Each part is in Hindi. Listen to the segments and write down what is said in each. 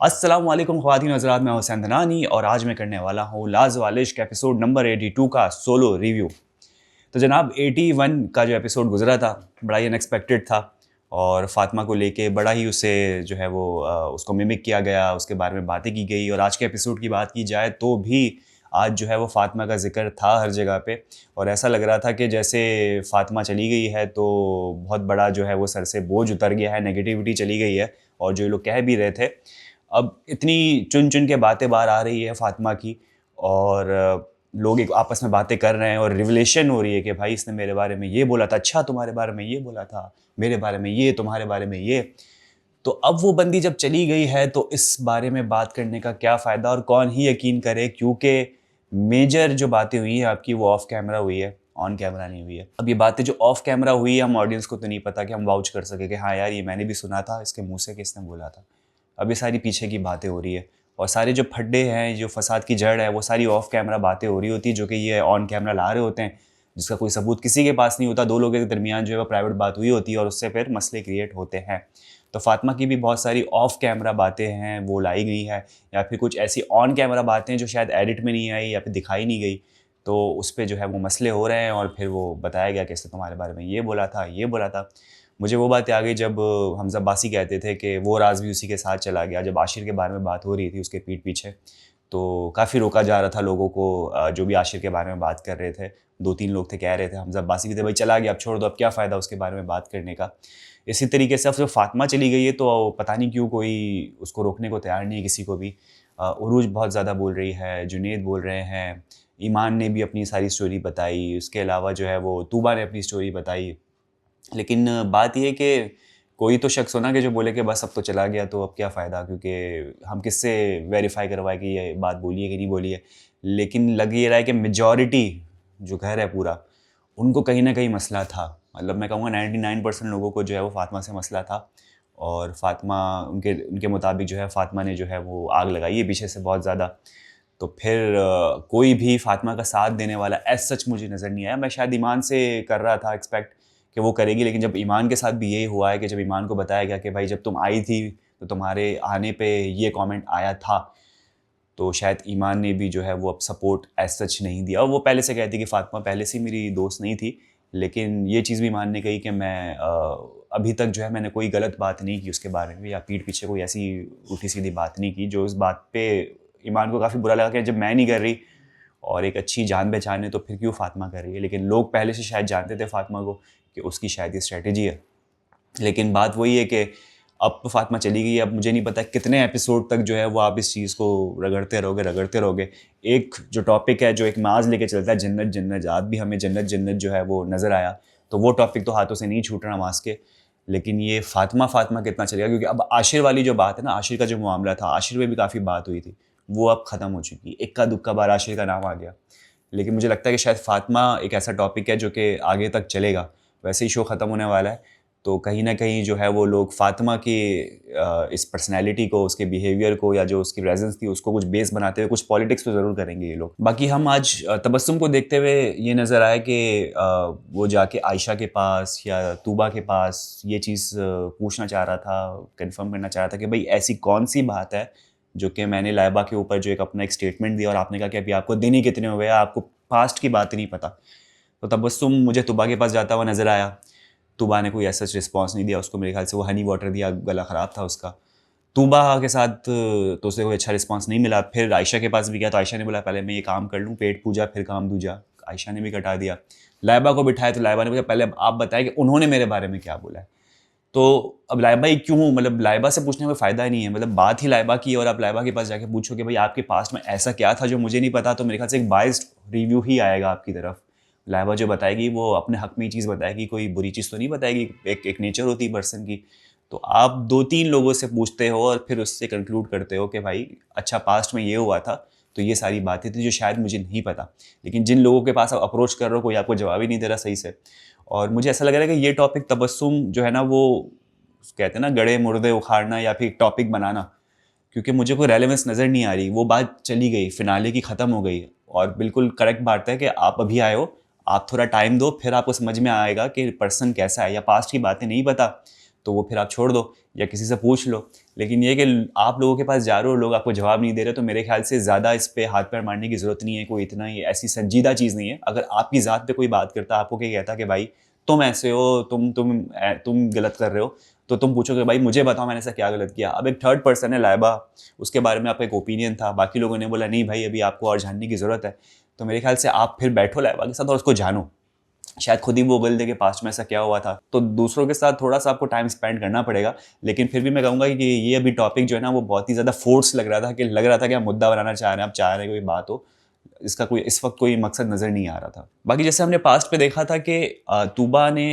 अस्सलाम वालेकुम ख़वातीन हज़रात, मैं हुसैन धनानी और आज मैं करने वाला हूँ लाज़ इश्क एपिसोड नंबर 82 का सोलो रिव्यू। तो जनाब 81 का जो एपिसोड गुजरा था बड़ा ही अनएक्सपेक्टेड था और फ़ातिमा को लेके बड़ा ही उसे जो है वो उसको मिमिक किया गया, उसके बारे में बातें की गई। और आज के एपिसोड की बात की जाए तो भी आज जो है वो फ़ातिमा का ज़िक्र था हर जगह पे और ऐसा लग रहा था कि जैसे फ़ातिमा चली गई है तो बहुत बड़ा जो है वो सर से बोझ उतर गया है, नेगेटिविटी चली गई है। और जो ये लोग कह भी रहे थे, अब इतनी चुन चुन के बातें बाहर आ रही है फ़ातिमा की और लोग एक आपस में बातें कर रहे हैं और रिवलेशन हो रही है कि भाई इसने मेरे बारे में ये बोला था, अच्छा तुम्हारे बारे में ये बोला था, मेरे बारे में ये, तुम्हारे बारे में ये। तो अब वो बंदी जब चली गई है तो इस बारे में बात करने का क्या फ़ायदा और कौन ही यकीन करे, क्योंकि मेजर जो बातें हुई हैं आपकी वो ऑफ कैमरा हुई है, ऑन कैमरा नहीं हुई है। अब ये बातें जो ऑफ कैमरा हुई है हम ऑडियंस को तो नहीं पता कि हम वाउच कर सके कि हाँ यार ये मैंने भी सुना था इसके मुँह से कि इसने बोला था। अब ये सारी पीछे की बातें हो रही है और सारे जो फड्डे हैं, जो फसाद की जड़ है, वो सारी ऑफ कैमरा बातें हो रही होती है जो कि ये ऑन कैमरा ला रहे होते हैं, जिसका कोई सबूत किसी के पास नहीं होता। दो लोगों के दरमियान जो है वो प्राइवेट बात हुई होती है और उससे फिर मसले क्रिएट होते हैं। तो फ़ातिमा की भी बहुत सारी ऑफ कैमरा बातें हैं वो लाई गई हैं, या फिर कुछ ऐसी ऑन कैमरा बातें जो शायद एडिट में नहीं आई या फिर दिखाई नहीं गई, तो उस पर जो है वो मसले हो रहे हैं। और फिर वो बताया गया कि इसने तुम्हारे बारे में ये बोला था, ये बोला था। मुझे वो बात आ गई जब हमज़ा अब्बासी कहते थे कि वो राज भी उसी के साथ चला गया। जब आशिर के बारे में बात हो रही थी उसके पीठ पीछे, तो काफ़ी रोका जा रहा था लोगों को, जो भी आशिर के बारे में बात कर रहे थे। 2-3 लोग थे कह रहे थे, हमज़ा अब्बासी भी थे, भाई चला गया अब छोड़ दो, अब क्या फ़ायदा उसके बारे में बात करने का। इसी तरीके से अब जब फ़ातिमा चली गई है तो पता नहीं क्यों कोई उसको रोकने को तैयार नहीं है किसी को भी। उरूज बहुत ज़्यादा बोल रही है, जुनैद बोल रहे हैं, ईमान ने भी अपनी सारी स्टोरी बताई, उसके अलावा जो है वो तूबा ने अपनी स्टोरी बताई। लेकिन बात ये है कि कोई तो शख्स हो ना कि जो बोले कि बस अब तो चला गया तो अब क्या फ़ायदा, क्योंकि हम किससे वेरीफ़ाई करवाएं कि ये बात बोली है कि नहीं बोली है। लेकिन लग ये रहा है कि मेजॉरिटी जो घर है पूरा, उनको कहीं न कहीं मसला था। मतलब मैं कहूँगा 99% लोगों को जो है वो फ़ातिमा से मसला था और फ़ातिमा उनके उनके मुताबिक जो है फ़ातिमा ने जो है वो आग लगाई है पीछे से बहुत ज़्यादा। तो फिर कोई भी फ़ातिमा का साथ देने वाला एज़ सच मुझे नज़र नहीं आया। मैं शायद ईमान से कर रहा था एक्सपेक्ट कि वो करेगी, लेकिन जब ईमान के साथ भी यही हुआ है कि जब ईमान को बताया गया कि भाई जब तुम आई थी तो तुम्हारे आने पे ये कमेंट आया था, तो शायद ईमान ने भी जो है वो अब सपोर्ट एज़ सच नहीं दिया। और वो पहले से कहती कि फ़ातिमा पहले से मेरी दोस्त नहीं थी, लेकिन ये चीज़ भी ईमान ने कही कि मैं अभी तक जो है मैंने कोई गलत बात नहीं की उसके बारे में या पीठ पीछे कोई ऐसी उल्टी-सीधी बात नहीं की। जो इस बात पे ईमान को काफ़ी बुरा लगा कि जब मैं नहीं कर रही और एक अच्छी जान-पहचान है तो फिर क्यों फ़ातिमा कर रही है। लेकिन लोग पहले से शायद जानते थे फ़ातिमा को कि उसकी शायद ये स्ट्रैटेजी है। लेकिन बात वही है कि अब तो फ़ातिमा चली गई है, अब मुझे नहीं पता कितने एपिसोड तक जो है वो आप इस चीज़ को रगड़ते रहोगे। एक जो टॉपिक है, जो एक माज़ लेके चलता है जन्नत जन्नत, आज भी हमें जन्नत जन्नत जो है वो नज़र आया, तो वो टॉपिक तो हाथों से नहीं छूट रहा माज़ के। लेकिन ये फ़ातिमा कितना चलेगा, क्योंकि अब आशिर वाली जो बात है ना, आशिर का जो मामला था, आशिर में भी काफ़ी बात हुई थी, वो अब ख़त्म हो चुकी है। इक्का-दुक्का बार आशिर का नाम आ गया। लेकिन मुझे लगता है कि शायद फ़ातिमा एक ऐसा टॉपिक है जो कि आगे तक चलेगा। वैसे ही शो ख़त्म होने वाला है, तो कहीं न कहीं जो है वो लोग फ़ातिमा की इस पर्सनैलिटी को, उसके बिहेवियर को या जो उसकी प्रेज़ेंस थी उसको कुछ बेस बनाते हुए कुछ पॉलिटिक्स तो ज़रूर करेंगे ये लोग। बाकी हम आज तबस्सुम को देखते हुए ये नज़र आया कि वो जाके आयशा के पास या तूबा के पास ये चीज़ पूछना चाह रहा था, कन्फर्म करना चाह रहा था कि भई ऐसी कौन-सी बात है जो कि मैंने लाइबा के ऊपर जो एक अपना एक स्टेटमेंट दिया और आपने कहा कि अभी आपको दिन ही कितने हुए हैं, आपको पास्ट की बात ही नहीं पता। तो तबस्सुम मुझे तूबा के पास जाता हुआ नज़र आया। तूबा ने कोई ऐसा रिस्पॉन्स नहीं दिया उसको, मेरे ख्याल से वो हनी वाटर दिया, गला ख़राब था उसका। तूबा के साथ तो उसे कोई अच्छा रिस्पॉन्स नहीं मिला। फिर आयशा के पास भी गया तो आयशा ने बोला पहले मैं ये काम कर लूँ, पेट पूजा फिर काम दूजा। आयशा ने भी कटा दिया। लाइबा को बिठाया तो लाइबा ने बोला पहले आप बताएं कि उन्होंने मेरे बारे में क्या बोला है। तो अब लाइबा ही क्यों, मतलब लाइबा से पूछने में फ़ायदा ही नहीं है। मतलब बात ही लाइबा की है और आप लाइबा के पास जाके पूछो कि भाई आपके पास्ट में ऐसा क्या था जो मुझे नहीं पता, तो मेरे ख्याल से एक बाइस्ड रिव्यू ही आएगा आपकी तरफ। लाइबा जो बताएगी वो अपने हक़ में ही चीज़ बताएगी, कोई बुरी चीज़ तो नहीं बताएगी। एक नेचर होती है पर्सन की। तो आप 2-3 लोगों से पूछते हो और फिर उससे कंक्लूड करते हो कि भाई अच्छा पास्ट में ये हुआ था, तो ये सारी बातें थी जो शायद मुझे नहीं पता। लेकिन जिन लोगों के पास आप अप्रोच कर रहे हो कोई आपको जवाब ही नहीं दे रहा सही से। और मुझे ऐसा लग रहा है कि ये टॉपिक तबस्सुम जो है ना वो कहते हैं ना गड़े मुर्दे उखाड़ना या फिर टॉपिक बनाना, क्योंकि मुझे कोई रेलेवेंस नज़र नहीं आ रही। वो बात चली गई, फिनाले की ख़त्म हो गई। और बिल्कुल करेक्ट बात है कि आप अभी आए हो, आप थोड़ा टाइम दो, फिर आपको समझ में आएगा कि पर्सन कैसा है, या पास्ट की बातें नहीं पता तो वो फिर आप छोड़ दो या किसी से पूछ लो। लेकिन ये कि आप लोगों के पास जा रहे हो, लोग आपको जवाब नहीं दे रहे, तो मेरे ख्याल से ज़्यादा इस पे हाथ पैर मारने की ज़रूरत नहीं है। कोई इतना ही ऐसी संजीदा चीज़ नहीं है। अगर आपकी ज़ात पे कोई बात करता, आपको क्या कहता कि भाई तुम ऐसे हो, तुम गलत कर रहे हो, तो तुम पूछोगे भाई मुझे बताओ मैंने ऐसा क्या गलत किया। अब एक थर्ड पर्सन है लाइबा, उसके बारे में आपका एक ओपिनियन था, बाकी लोगों ने बोला नहीं भाई अभी आपको और जानने की ज़रूरत है, तो मेरे ख्याल से आप फिर बैठो लाइबा के साथ और उसको जानो। शायद खुद ही वो बोल दे कि पास्ट में ऐसा क्या हुआ था। तो दूसरों के साथ थोड़ा सा आपको टाइम स्पेंड करना पड़ेगा। लेकिन फिर भी मैं कहूँगा कि ये अभी टॉपिक जो है ना वो बहुत ही ज़्यादा फोर्स लग रहा था कि आप मुद्दा बनाना चाह रहे हैं, आप चाह रहे हैं कोई बात हो। इसका कोई इस वक्त कोई मकसद नज़र नहीं आ रहा था। बाकी जैसे हमने पास्ट पे देखा था कि तूबा ने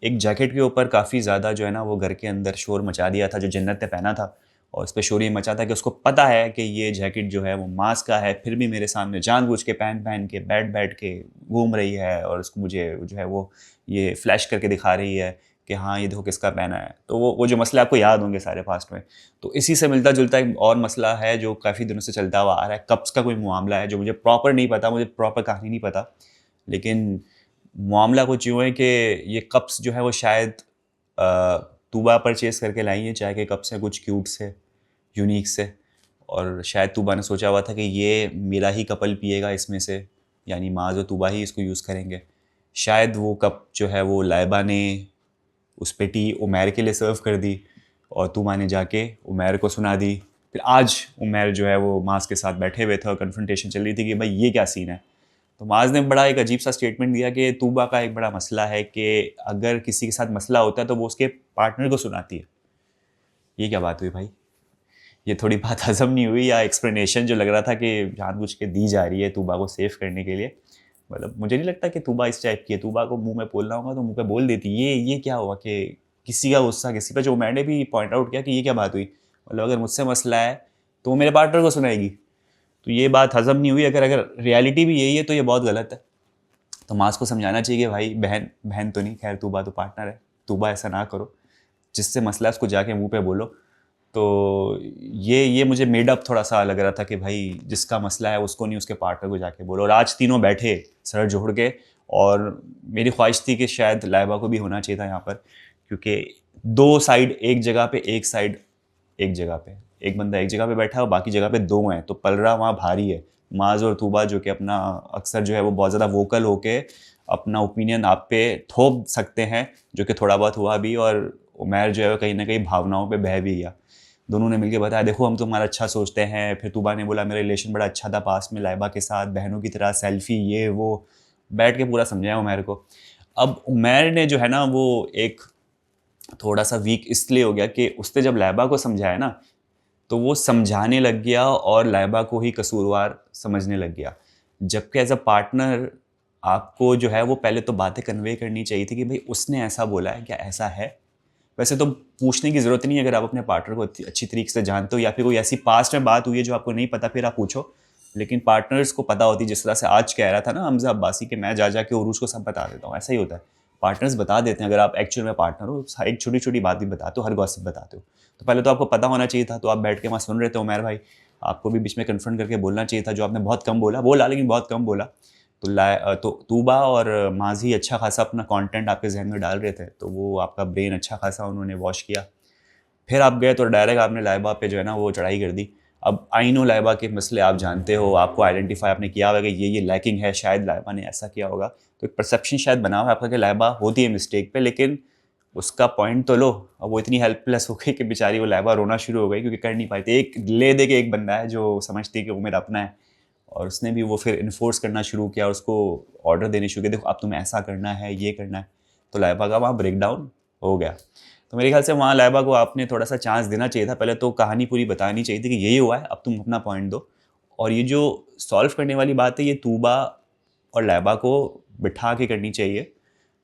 एक जैकेट के ऊपर काफ़ी ज़्यादा जो है ना वो घर के अंदर शोर मचा दिया था, जो जन्नत ने पहना था। और उस पर शोर ये मचा था कि उसको पता है कि ये जैकेट जो है वो मास का है, फिर भी मेरे सामने जानबूझ के पहन पहन के बैठ के घूम रही है और उसको मुझे जो है वो ये फ्लैश करके दिखा रही है कि हाँ ये देखो किसका पहना है। तो वो जो मसले आपको याद होंगे सारे पास्ट में, तो इसी से मिलता जुलता एक और मसला है जो काफ़ी दिनों से चलता हुआ आ रहा है। कप्स का कोई मामला है जो मुझे प्रॉपर नहीं पता, मुझे प्रॉपर कहानी नहीं पता, लेकिन मामला कुछ यूँ है कि ये कप्स जो है वो शायद तूबा परचेज़ करके लाई है। चाय के कप्स हैं कुछ क्यूट से, यूनिक से, और शायद तूबा ने सोचा हुआ था कि ये मेरा ही कपल पिएगा इसमें से, यानी माज़ और तूबा ही इसको यूज़ करेंगे। शायद वो कप जो है वो लाइबा ने उस पे टी उमैर के लिए सर्व कर दी और तूबा ने जाके उमैर को सुना दी। फिर आज उमैर जो है वो माज़ के साथ बैठे हुए थे और कन्फ्रंटेशन चल रही थी कि भाई ये क्या सीन है। तो माज़ ने बड़ा एक अजीब सा स्टेटमेंट दिया कि तूबा का एक बड़ा मसला है कि अगर किसी के साथ मसला होता है तो वो उसके पार्टनर को सुनाती है। ये क्या बात हुई भाई? ये थोड़ी बात हज़म नहीं हुई, या एक्सप्लेनेशन जो लग रहा था कि जानबूझ के दी जा रही है तूबा को सेफ करने के लिए। मतलब मुझे नहीं लगता कि तूबा इस टाइप की है। तूबा को मुंह में बोलना होगा तो मुंह पे बोल देती। ये क्या हुआ कि किसी का गुस्सा किसी पे, जो मैंने भी पॉइंट आउट किया कि ये क्या बात हुई। मतलब अगर मुझसे मसला है तो वो मेरे पार्टनर को सुनाएगी, तो ये बात हज़म नहीं हुई। अगर रियलिटी भी यही है तो ये बहुत गलत है। तो मास को समझाना चाहिए कि भाई बहन बहन तो नहीं, खैर तूबा तो पार्टनर है, तूबा ऐसा ना करो, जिससे मसला है उसको जाके मुंह पे बोलो। तो ये मुझे मेड अप थोड़ा सा लग रहा था कि भाई जिसका मसला है उसको नहीं, उसके पार्टनर को जाके बोलो। और आज तीनों बैठे सर जोड़ के, और मेरी ख्वाहिश थी कि शायद लाइबा को भी होना चाहिए था यहाँ पर, क्योंकि दो साइड एक जगह पे, एक साइड एक जगह पे, एक बंदा एक जगह पे बैठा है और बाकी जगह पे दो हैं, तो पलड़ा वहाँ भारी है। माज और तूबा जो कि अपना अक्सर जो है वो बहुत ज़्यादा वोकल होके अपना ओपिनियन आप पे थोप सकते हैं, जो कि थोड़ा बहुत हुआ भी। और उमैर जो है वो कहीं ना कहीं भावनाओं पे बह भी गया। दोनों ने मिलकर बताया देखो हम तुम्हारा अच्छा सोचते हैं। फिर तूबा ने बोला मेरा रिलेशन बड़ा अच्छा था पास में लाइबा के साथ, बहनों की तरह सेल्फी ये वो, बैठ के पूरा समझाया उमैर को। अब उमैर ने जो है ना वो एक थोड़ा सा वीक इसलिए हो गया कि उसने जब लाइबा को समझाया ना तो वो समझाने लग गया और लाइबा को ही कसूरवार समझने लग गया। जबकि एज अ पार्टनर आपको जो है वो पहले तो बातें कन्वे करनी चाहिए थी कि भाई उसने ऐसा बोला है, क्या ऐसा है। वैसे तो पूछने की ज़रूरत नहीं है अगर आप अपने पार्टनर को अच्छी तरीके से जानते हो, या फिर कोई ऐसी पास्ट में बात हुई है जो आपको नहीं पता फिर आप पूछो। लेकिन पार्टनर्स को पता होती, जिस तरह से आज कह रहा था ना हमजा अब्बासी कि मैं जा के उरूज को सब बता देता हूँ, ऐसा ही होता है। पार्टनर्स बता देते हैं। अगर आप एक्चुअल में पार्टनर हो, एक छोटी छोटी बात भी बताते हो, हर गॉसिप बताते हो, तो पहले तो आपको पता होना चाहिए था। तो आप बैठ के वहाँ सुन रहे थे उमैर भाई, आपको भी बीच में कन्फ्रंट करके बोलना चाहिए था, जो आपने बहुत कम बोला लेकिन बहुत कम बोला। तो तूबा और माज़ी अच्छा खासा अपना कंटेंट आपके जहन में डाल रहे थे, तो वो आपका ब्रेन अच्छा खासा उन्होंने वॉश किया। फिर आप गए तो डायरेक्ट आपने लाइबा पे जो है ना वो चढ़ाई कर दी। अब आई नो लाइबा के मसले आप जानते हो, आपको आइडेंटिफाई आपने किया होगा कि ये लैकिंग है, शायद लाइबा ने ऐसा किया होगा। तो एक परसेप्शन शायद बना हुआ है आपका कि लाइबा होती है मिस्टेक पे, लेकिन उसका पॉइंट तो लो। अब वो इतनी हेल्पलेस हो गई कि बेचारी वो लाइबा रोना शुरू हो गई क्योंकि कर नहीं पाई थी। एक ले दे के एक बंदा है जो समझती है कि वो मेरा अपना है, और उसने भी वो फिर इन्फोर्स करना शुरू किया, उसको ऑर्डर देने शुरू किया, देखो अब तुम्हें ऐसा करना है, ये करना है। तो लाइबा का वहाँ ब्रेक डाउन हो गया। तो मेरे ख्याल से वहाँ लाइबा को आपने थोड़ा सा चांस देना चाहिए था। पहले तो कहानी पूरी बतानी चाहिए थी कि यही हुआ है, अब तुम अपना पॉइंट दो। और ये जो सॉल्व करने वाली बात है ये तूबा और लाइबा को बिठा के करनी चाहिए,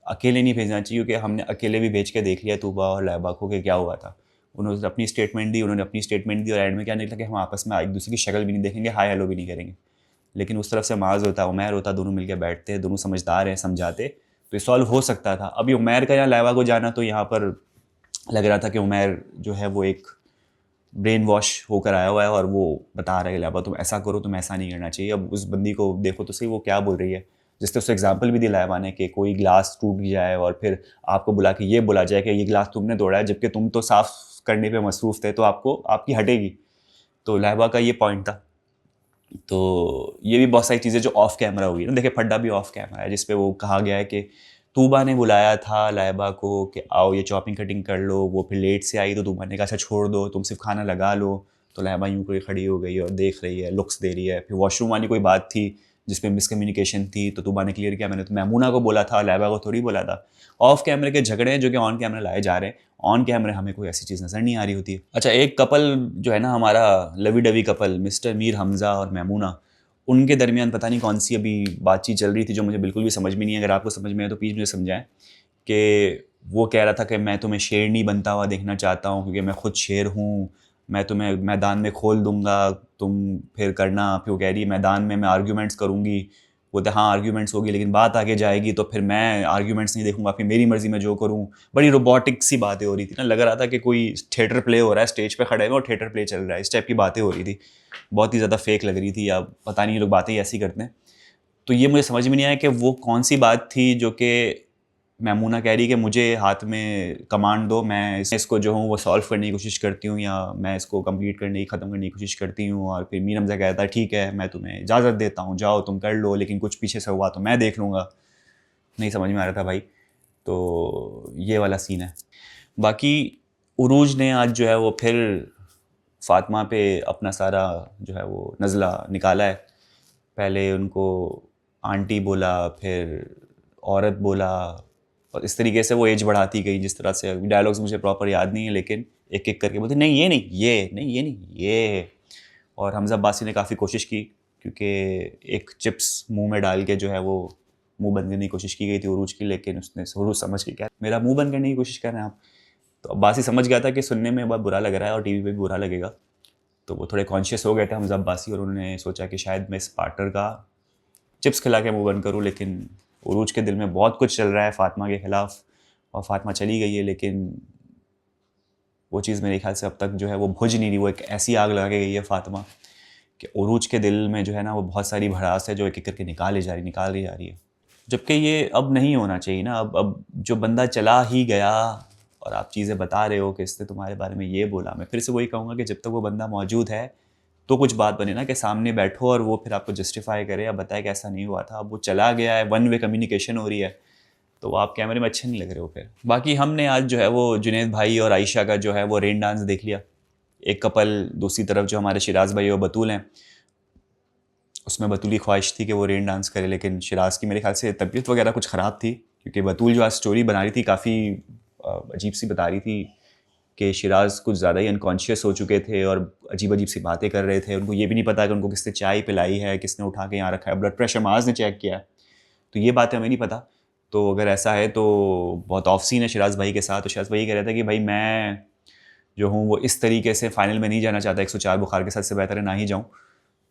अकेले नहीं भेजना चाहिए, क्योंकि हमने अकेले भी भेज के देख लिया तूबा और लाइबा को कि क्या हुआ था। उन्होंने अपनी स्टेटमेंट दी, और एंड में क्या निकला कि हम आपस में एक दूसरे की शक्ल भी नहीं देखेंगे, हाय हेलो भी नहीं करेंगे। लेकिन उस तरफ से माज होता, उमैर होता, दोनों मिलकर बैठते, दोनों समझदार हैं, समझाते, तो ये सॉल्व हो सकता था। अभी उमैर का यहाँ लाइबा को जाना, तो यहाँ पर लग रहा था कि उमैर जो है वो एक ब्रेन वॉश होकर आया हुआ है और वो बता रहा है लाइबा तुम ऐसा करो, तुम ऐसा नहीं करना चाहिए। अब उस बंदी को देखो तो सही वो क्या बोल रही है, जिससे उससे एग्जाम्पल भी दिया लाइबा ने कि कोई ग्लास टूट जाए और फिर आपको बुला के ये बोला जाए कि ये ग्लास तुमने तोड़ा है, जबकि तुम तो साफ़ करने पे मसरूफ़ थे, तो आपको आपकी हटेगी। तो लाइबा का ये पॉइंट था। तो ये भी बहुत सारी चीज़ें जो ऑफ कैमरा हुई ना, देखिए फड्डा भी ऑफ कैमरा है, जिस पे वो कहा गया है कि तूबा ने बुलाया था लाइबा को कि आओ ये चॉपिंग कटिंग कर लो, वो फिर लेट से आई तो तूबा ने कहा अच्छा छोड़ दो, तुम सिर्फ खाना लगा लो। तो लाइबा यूँ कोई खड़ी हो गई और देख रही है, लुक्स दे रही है। फिर वॉशरूम वाली कोई बात थी जिसमें मिसकम्युनिकेशन थी, तो तूबा ने क्लियर किया मैंने तो मैमूना को बोला था, लाइबा को थोड़ी बोला था। ऑफ कैमरे के झगड़े हैं जो कि ऑन कैमरा लाए जा रहे हैं, ऑन कैमरे हमें कोई ऐसी चीज़ नज़र नहीं आ रही होती है। अच्छा, एक कपल जो है ना हमारा lovey dovey couple, mister Mir Hamza और मैमूना, उनके दरमियान पता नहीं कौन सी अभी बातचीत चल रही थी जो मुझे बिल्कुल भी समझ में नहीं है। अगर आपको समझ में आए तो प्लीज़ मुझे समझाएं। कि वो कह रहा था कि मैं तुम्हें शेरनी बनता हुआ देखना चाहता हूँ क्योंकि मैं खुद शेर हूँ, मैं तुम्हें मैदान में खोल दूंगा, तुम फिर करना। फिर वो कह रही है मैदान में मैं आर्ग्यूमेंट्स करूँगी। बोलते हाँ आर्ग्यूमेंट्स होगी, लेकिन बात आगे जाएगी तो फिर मैं आर्ग्यूमेंट्स नहीं देखूंगा, फिर मेरी मर्जी में जो करूँ। बड़ी रोबोटिक सी बातें हो रही थी ना, लग रहा था कि कोई थिएटर प्ले हो रहा है, स्टेज पे खड़े हुए और थिएटर प्ले चल रहा है, इस टाइप की बातें हो रही थी। बहुत ही ज़्यादा फेक लग रही थी, या पता नहीं ये लोग बातें ही ऐसी करते हैं। तो ये मुझे समझ में नहीं आया कि वो कौन सी बात थी जो कि मैमूना कह रही कि मुझे हाथ में कमांड दो, मैं इसको जो हूँ वो सॉल्व करने की कोशिश करती हूँ, या मैं इसको कंप्लीट करने की, ख़त्म करने की कोशिश करती हूँ। और फिर मीर हमज़ा कहता है ठीक है मैं तुम्हें इजाज़त देता हूँ, जाओ तुम कर लो, लेकिन कुछ पीछे से हुआ तो मैं देख लूँगा। नहीं समझ में आ रहा था भाई। तो ये वाला सीन है। बाकी उरूज ने आज जो है वो फिर फ़ातिमा पे अपना सारा जो है वो नज़ला निकाला है। पहले उनको आंटी बोला, फिर औरत बोला, और इस तरीके से वो एज बढ़ाती गई। जिस तरह से डायलॉग्स मुझे प्रॉपर याद नहीं है, लेकिन एक एक करके बोलती नहीं ये नहीं, ये नहीं, ये नहीं, ये। और हमज़ा अब्बासी ने काफ़ी कोशिश की, क्योंकि एक चिप्स मुंह में डाल के जो है वो मुंह बंद करने की कोशिश की गई थी उरूज की, लेकिन उसने उरूज समझ के क्या मेरा मुंह बंद करने की कोशिश कर रहे हैं आप। तो अब्बासी समझ गया था कि सुनने में बहुत बुरा लग रहा है और टीवी पे भी बुरा लगेगा। तो वो थोड़े कॉन्शियस हो गए थे हमज़ा अब्बासी, और उन्होंने सोचा कि शायद मैं इस पार्टनर का चिप्स खिला के मुंह बंद करूँ। लेकिन उरूज के दिल में बहुत कुछ चल रहा है फ़ातिमा के ख़िलाफ़, और फ़ातिमा चली गई है, लेकिन वो चीज़ मेरे ख्याल से अब तक जो है वो बुझ नहीं रही। वो एक ऐसी आग लगा के गई है फ़ातिमा कि उरूज के दिल में जो है ना वो बहुत सारी भड़ास है जो एक एक करके निकाली जा रही है। जबकि ये अब नहीं होना चाहिए ना। अब जो बंदा चला ही गया और आप चीज़ें बता रहे हो कि इसने तुम्हारे बारे में ये बोला, मैं फिर से वही कहूँगा कि जब तक वो बंदा मौजूद है तो कुछ बात बने ना, कि सामने बैठो और वो फिर आपको जस्टिफाई करे या बताए कि ऐसा नहीं हुआ था। अब वो चला गया है, वन वे कम्युनिकेशन हो रही है, तो वो आप कैमरे में अच्छे नहीं लग रहे हो फिर। बाकी हमने आज जो है वो जुनैद भाई और आयशा का जो है वो रेन डांस देख लिया। एक कपल, दूसरी तरफ जो हमारे शिराज भाई और बतूल हैं, उसमें बतूल की ख्वाहिश थी कि वो रेन डांस करे, लेकिन शिराज की मेरे ख्याल से तबीयत वगैरह कुछ ख़राब थी, क्योंकि बतूल जो आज स्टोरी बना रही थी काफ़ी अजीब सी बता रही थी कि शिराज कुछ ज़्यादा ही अनकॉन्शियस हो चुके थे और अजीब अजीब सी बातें कर रहे थे। उनको ये भी नहीं पता कि उनको किसने चाय पिलाई है, किसने उठा के यहाँ रखा है, ब्लड प्रेशर माज ने चेक किया है, तो ये बातें हमें नहीं पता। तो अगर ऐसा है तो बहुत ऑफ सीन है शिराज भाई के साथ। तो शिराज भाई कह रहे थे कि भाई मैं जो हूँ वो इस तरीके से फाइनल में नहीं जाना चाहता, 104 बुखार के साथ, से बेहतर है ना ही जाऊँ।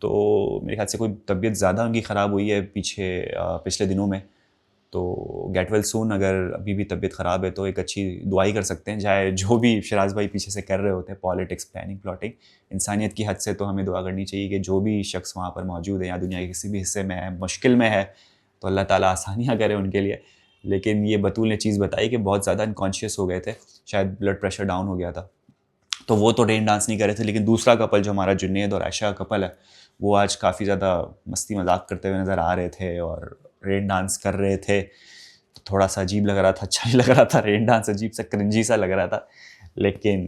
तो मेरे ख्याल से कोई तबीयत ज़्यादा उनकी ख़राब हुई है पिछले दिनों में। तो गेट वेल सून। अगर अभी भी तबीयत ख़राब है तो एक अच्छी दुआ ही कर सकते हैं, चाहे जो भी शिराज भाई पीछे से कर रहे होते हैं, पॉलिटिक्स, प्लानिंग, प्लॉटिंग। इंसानियत की हद से तो हमें दुआ करनी चाहिए कि जो भी शख्स वहाँ पर मौजूद है या दुनिया के किसी भी हिस्से में है, मुश्किल में है, तो अल्लाह ताला आसानियाँ करे उनके लिए। लेकिन ये बतूल ने चीज़ बताई कि बहुत ज़्यादा अनकॉन्शियस हो गए थे, शायद ब्लड प्रेशर डाउन हो गया था, तो वो तो रेन डांस नहीं कर रहे थे। लेकिन दूसरा कपल जो हमारा जुनैद और आयशा का कपल है, वो आज काफ़ी ज़्यादा मस्ती मजाक करते हुए नज़र आ रहे थे और रेन डांस कर रहे थे। तो थोड़ा सा अजीब लग रहा था, अच्छा नहीं लग रहा था। रेन डांस अजीब सा क्रिंजी सा लग रहा था, लेकिन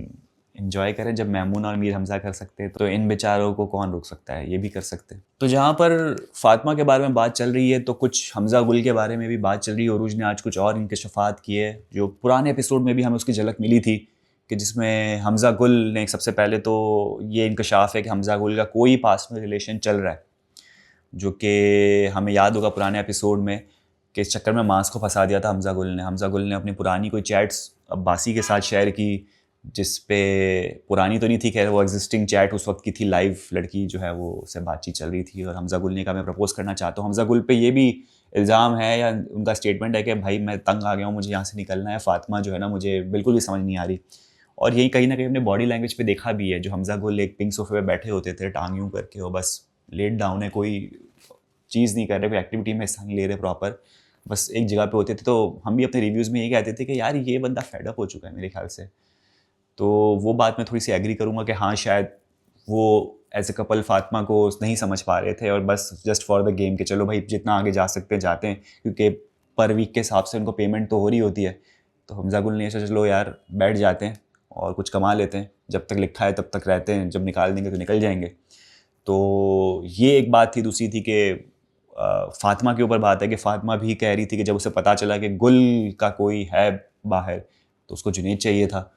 इन्जॉय करें। जब मैमून और मीर हमज़ा कर सकते हैं तो इन बेचारों को कौन रोक सकता है, ये भी कर सकते हैं। तो जहाँ पर फ़ातिमा के बारे में बात चल रही है, तो कुछ हमज़ा गुल के बारे में भी बात चल रही है। उरूज ने आज कुछ और इंकशाफात किए जो पुराने एपिसोड में भी हमें उसकी झलक मिली थी, कि जिसमें हमज़ा गुल ने सबसे पहले तो ये इंकशाफ है कि हमज़ा गुल का कोई पास में रिलेशन चल रहा है, जो कि हमें याद होगा पुराने एपिसोड में कि इस चक्कर में मास को फंसा दिया था हमज़ा गुल ने अपनी पुरानी कोई चैट्स अब्बासी के साथ शेयर की, जिस पे पुरानी तो नहीं थी, खैर वो एग्जिस्टिंग चैट उस वक्त की थी, लाइव लड़की जो है वो उससे बातचीत चल रही थी, और हमज़ा गुल ने कहा मैं प्रपोज़ करना चाहता हूँ। हमज़ा गुल पे ये भी इल्ज़ाम है या उनका स्टेटमेंट है कि भाई मैं तंग आ गया हूँ, मुझे यहाँ से निकलना है, फ़ातिमा जो है ना मुझे बिल्कुल भी समझ नहीं आ रही। और यही कहीं ना कहीं अपने बॉडी लैंग्वेज पे देखा भी है। जो हमज़ा गुल एक पिंक सोफे पे बैठे होते थे टांग यूँ करके, वो बस लेट डाउन है, कोई चीज़ नहीं कर रहे, कोई एक्टिविटी में हिस्सा नहीं ले रहे प्रॉपर, बस एक जगह पे होते थे, तो हम भी अपने रिव्यूज़ में ये कहते थे कि यार ये बंदा फेड अप हो चुका है मेरे ख्याल से। तो वो बात मैं थोड़ी सी एग्री करूँगा कि हाँ, शायद वो एज ए कपल फातिमा को नहीं समझ पा रहे थे और बस जस्ट फॉर द गेम कि चलो भाई जितना आगे जा सकते हैं जाते हैं, क्योंकि पर वीक के हिसाब से उनको पेमेंट तो हो रही होती है। तो हमजा गुल ने सोचा चलो यार बैठ जाते हैं और कुछ कमा लेते हैं, जब तक लिखा है तब तक रहते हैं, जब निकाल देंगे तो निकल जाएंगे। तो ये एक बात थी। दूसरी थी कि फातिमा के ऊपर बात है कि फातिमा भी कह रही थी कि जब उसे पता चला कि गुल का कोई है बाहर तो उसको जुनैद चाहिए था।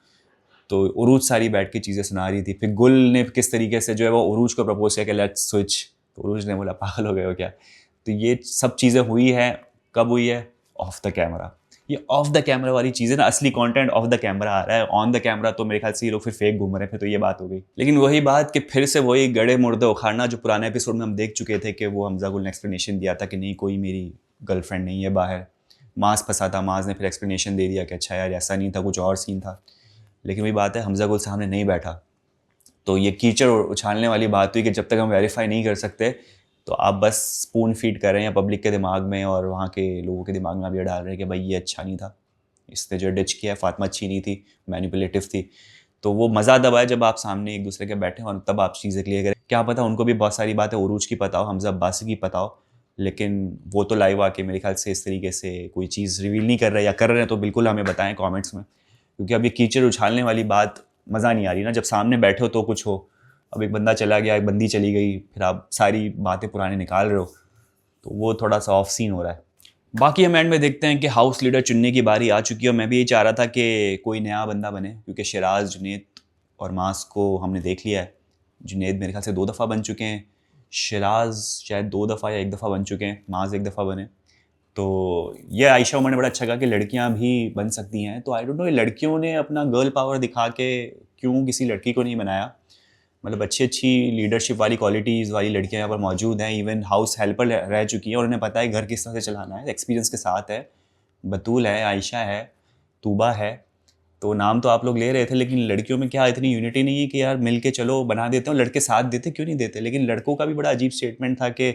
तो उरूज सारी बैठ के चीज़ें सुना रही थी। फिर गुल ने किस तरीके से जो है वो उरूज को प्रपोज किया कि लेट्स स्विच, तो उरूज ने बोला पागल हो गए हो क्या। तो ये सब चीज़ें हुई हैं। कब हुई है? Of the camera. ये ऑफ द कैमरा वाली चीज़ें ना, असली कंटेंट ऑफ द कैमरा आ रहा है, ऑन द कैमरा तो मेरे ख्याल से ये लोग फिर फेक घूम रहे हैं। फिर तो ये बात हो गई। लेकिन वही बात कि फिर से वही गड़े मुर्दे उखाड़ना जो पुराने एपिसोड में हम देख चुके थे कि वो हमजा गुल ने एक्सप्लेनेशन दिया था कि नहीं कोई मेरी गर्लफ्रेंड नहीं है बाहर। माज फंसा था, माज ने फिर एक्सप्लेनेशन दे दिया कि अच्छा यार ऐसा नहीं था, कुछ और सीन था। लेकिन वही बात है, हमजा गुल सामने नहीं बैठा तो ये कीचड़ उछालने वाली बात हुई कि जब तक हम वेरीफाई नहीं कर सकते तो आप बस स्पून फीड कर रहे हैं पब्लिक के दिमाग में और वहाँ के लोगों के दिमाग में आप ये डाल रहे हैं कि भाई ये अच्छा नहीं था, इसने जो डिच किया, फातिमा अच्छी नहीं थी, मैनिपुलेटिव थी। तो वो मज़ा तब आया जब आप सामने एक दूसरे के बैठे और तब आप चीज़ें क्लियर करें। क्या पता उनको भी बहुत सारी बातें उरूज की पता हो, हमजा अब्बासी की पता हो, लेकिन वो तो लाइव आके मेरे ख्याल से इस तरीके से कोई चीज़ रिवील नहीं कर रहे, या कर रहे हैं तो बिल्कुल हमें बताएं कमेंट्स में, क्योंकि अब ये कीचड़ उछालने वाली बात मज़ा नहीं आ रही ना। जब सामने बैठे हो तो कुछ हो, अब एक बंदा चला गया, एक बंदी चली गई, फिर आप सारी बातें पुरानी निकाल रहे हो, तो वो थोड़ा सा ऑफ सीन हो रहा है। बाकी हम एंड में देखते हैं कि हाउस लीडर चुनने की बारी आ चुकी है और मैं भी ये चाह रहा था कि कोई नया बंदा बने, क्योंकि शिराज, जुनैद और मास को हमने देख लिया है। जुनैद मेरे ख्याल से 2 दफ़ा बन चुके हैं, शिराज शायद 2 दफ़ा या 1 दफ़ा बन चुके हैं, मास 1 दफ़ा बने। तो ये आयशा उमर ने बड़ा अच्छा कहा कि लड़कियां भी बन सकती हैं। तो आई डोंट नो लड़कियों ने अपना गर्ल पावर दिखा के क्यों किसी लड़की को नहीं बनाया। मतलब अच्छी अच्छी लीडरशिप वाली क्वालिटीज़ वाली लड़कियां यहाँ पर मौजूद हैं। इवन हाउस हेल्पर रह चुकी हैं और उन्हें पता है घर किस तरह से चलाना है, एक्सपीरियंस के साथ है। बतूल है, आयशा है, तूबा है। तो नाम तो आप लोग ले रहे थे, लेकिन लड़कियों में क्या इतनी यूनिटी नहीं है कि यार मिल के चलो बना देते हो। लड़के साथ देते क्यों नहीं देते। लेकिन लड़कों का भी बड़ा अजीब स्टेटमेंट था कि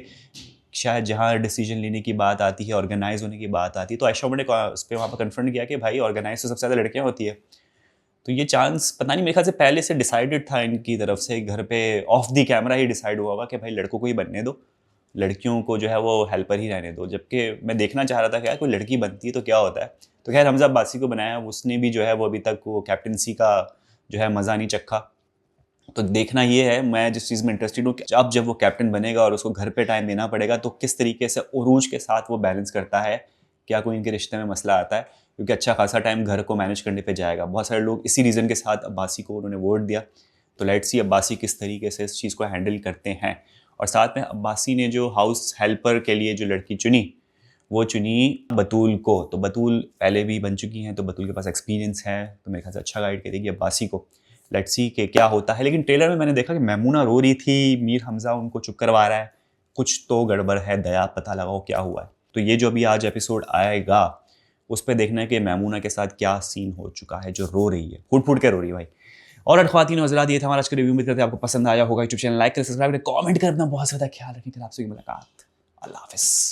शायद जहाँ डिसीजन लेने की बात आती है, ऑर्गेनाइज होने की बात आती है, तो आयशा उमर ने उस पर वहाँ पर कन्फ्रंट किया कि भाई ऑर्गेनाइज तो सबसे ज़्यादा लड़कियाँ होती है। तो ये चांस पता नहीं, मेरे ख्याल से पहले से डिसाइडेड था इनकी तरफ से, घर पे of the camera he decide हुआ होगा कि भाई लड़कों को ही बनने दो, लड़कियों को जो है वो हेल्पर ही रहने दो। जबकि मैं देखना चाह रहा था कि यार कोई लड़की बनती है तो क्या होता है। तो खैर हमजा अब्बासी को बनाया, उसने भी जो है वो अभी तक वो कैप्टनसी का जो है मज़ा नहीं चखा। तो देखना ये है, मैं जिस चीज़ में इंटरेस्टेड हूँ कि अब जब वो कैप्टन बनेगा और उसको घर पे टाइम देना पड़ेगा तो किस तरीके से उरूज के साथ वो बैलेंस करता है, क्या कोई इनके रिश्ते में मसला आता है, क्योंकि अच्छा खासा टाइम घर को मैनेज करने पे जाएगा। बहुत सारे लोग इसी रीज़न के साथ अब्बासी को उन्होंने वोट दिया। तो लेट्स सी अब्बासी किस तरीके से इस चीज़ को हैंडल करते हैं। और साथ में अब्बासी ने जो हाउस हेल्पर के लिए जो लड़की चुनी, वो चुनी बतूल को। तो बतूल पहले भी बन चुकी हैं, तो बतूल के पास एक्सपीरियंस है, तो मेरे ख्याल से अच्छा गाइड करेगी अब्बासी को। लेट्स सी कि क्या होता है। लेकिन ट्रेलर में मैंने देखा कि मैमूना रो रही थी, मीर हमजा उनको चुप करवा रहा है, कुछ तो गड़बड़ है, दया पता लगाओ क्या हुआ है। तो ये जो अभी आज एपिसोड आएगा उस पर देखना है कि मैमूना के साथ क्या सीन हो चुका है, जो रो रही है, फूट फूट के रो रही है भाई। और ख़वातीन और हज़रात, ये था हमारा आज का रिव्यू। उम्मीद करते हैं आपको पसंद आया होगा। यूट्यूब चैनल लाइक करें, सब्सक्राइब करें, कॉमेंट करें, अपना बहुत ज़्यादा ख्याल रखें। फिर आपसे मुलाकात, अल्लाह हाफ़िज़।